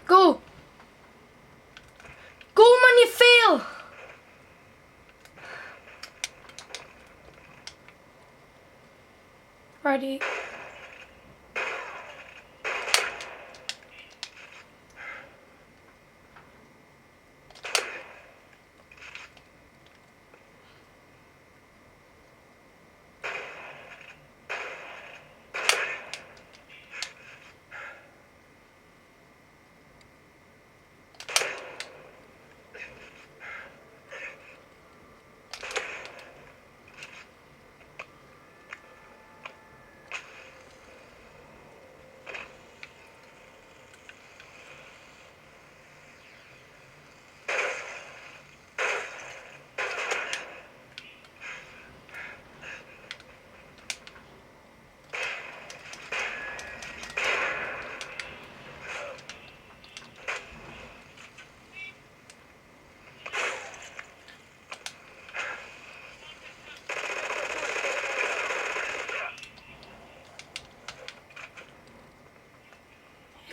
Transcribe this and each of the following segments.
Go. Go, man, you fail. Ready.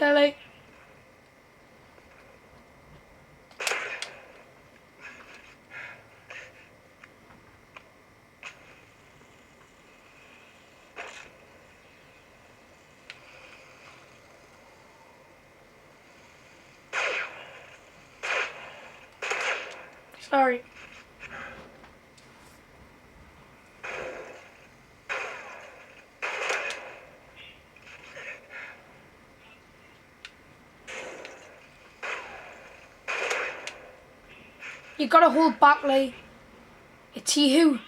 Kelly. Sorry. You gotta hold back, Lee. It's you.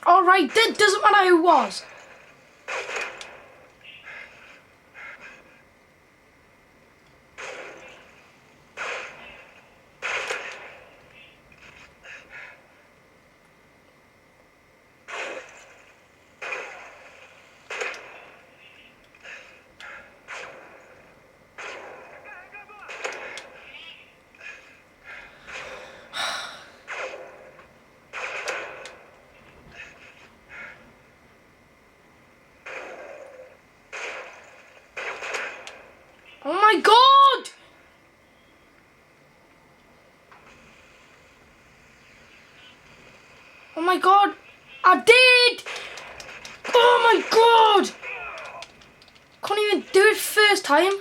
Alright, it doesn't matter who it was. Oh my god! Oh my god! I did! Oh my god! Can't even do it first time.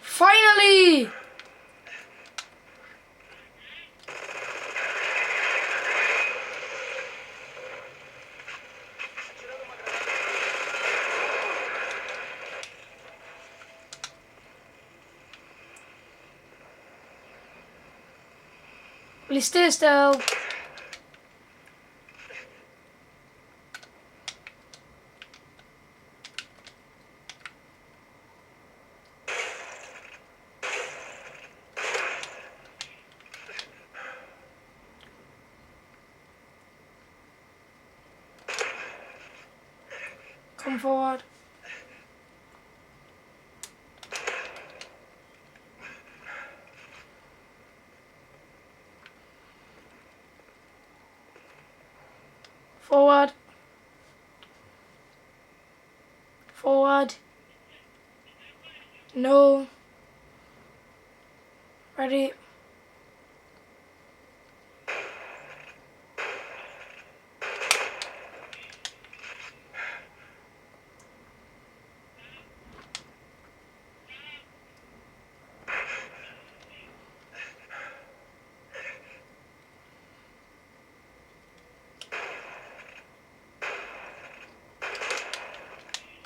Finally! Will you stay still? Come forward. Forward. Forward. No. Ready.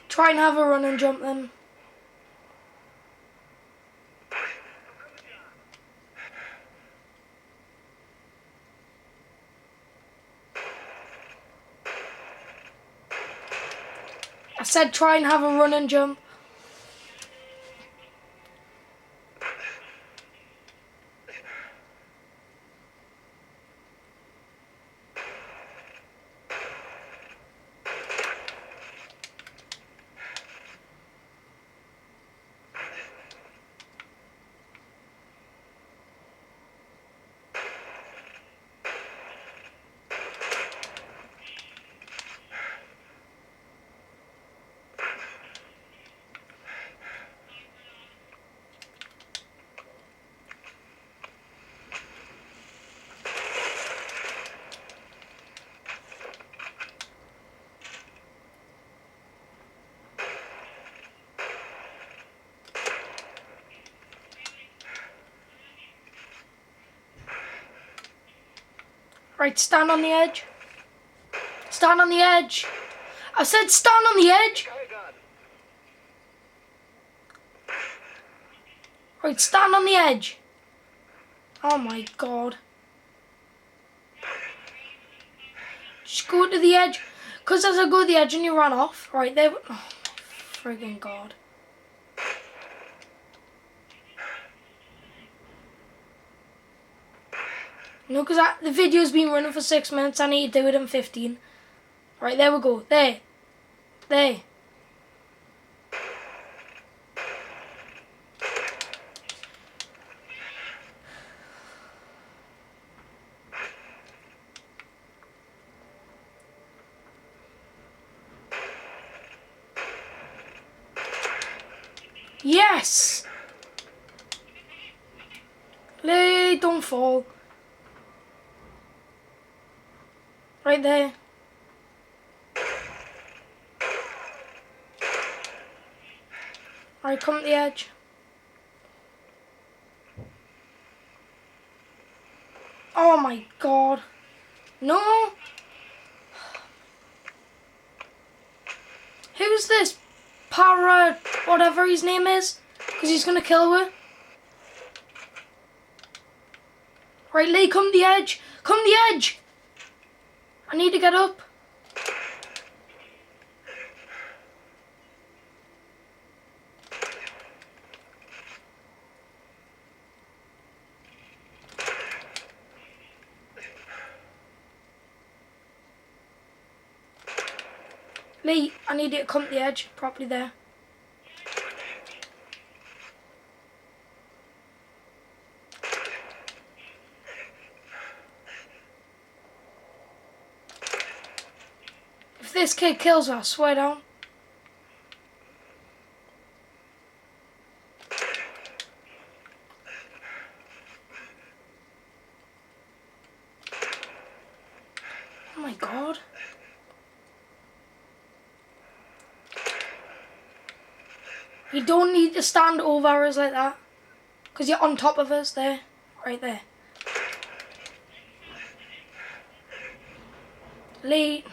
Try and have a run and jump then. said try and have a run and jump. Right, stand on the edge. Stand on the edge. I said stand on the edge. Right, stand on the edge. Oh my god. Just go to the edge. Because as I go to the edge and you run off. Right there. Oh my friggin' god. No, because the video's been running for 6 minutes. I need to do it in 15. Right, there we go. There. There. Yes! Lee, don't fall. Right there. Alright, come to the edge. Oh my god. No! Who's this? Para, whatever his name is? Because he's going to kill her. Right, Lee, come to the edge. Come to the edge. I need to get up. Lee, I need you to come to the edge, properly there. If this kid kills her, I swear down. Oh my god. You don't need to stand over us like that. Because you're on top of us there. Right there. Lee.